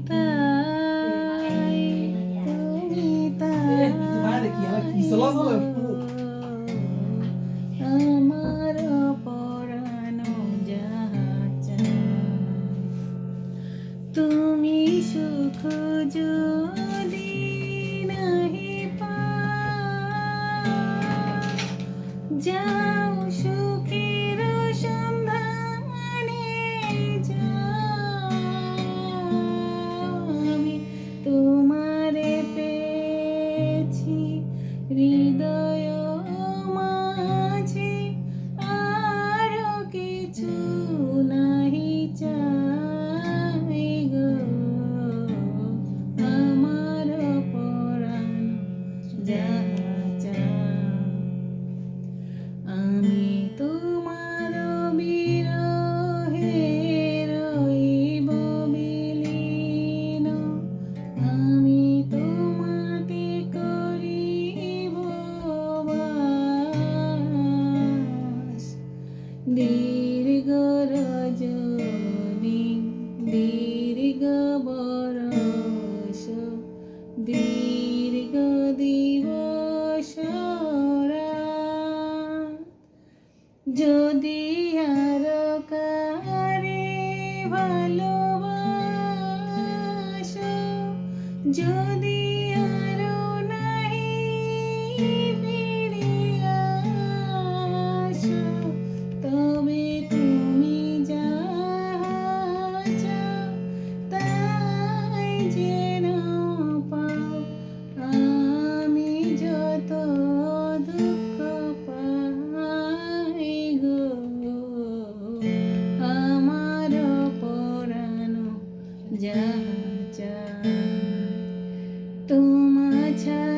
তাই তুমি তাই আমার পরানো যাহা চায়। তুমি সুখ যদি নাহি পাও, যাও সুখের সন্ধানে যাও। আমি তোমারে পেয়েছি হৃদয় মাঝে, আরো কিছু নাহি চাই গো আমার পরাণ যাহা চায়। আমি তোমার বিরহে রইব বিলীন, আমি তোমাতে করিব বাস। দীর্ঘ রজনী দীর্ঘ বরষ, দীর্ঘ দিবস রাত, যদি আরো কারে ভালোবাসো, যদি আরো নাহি ফিরে আসো, তবে তুমি যাহা চাও তাই যেন পাও। আমি যত দুঃখ পাই গো আমার পরানো যাহা চায়। তোমা ছাড়া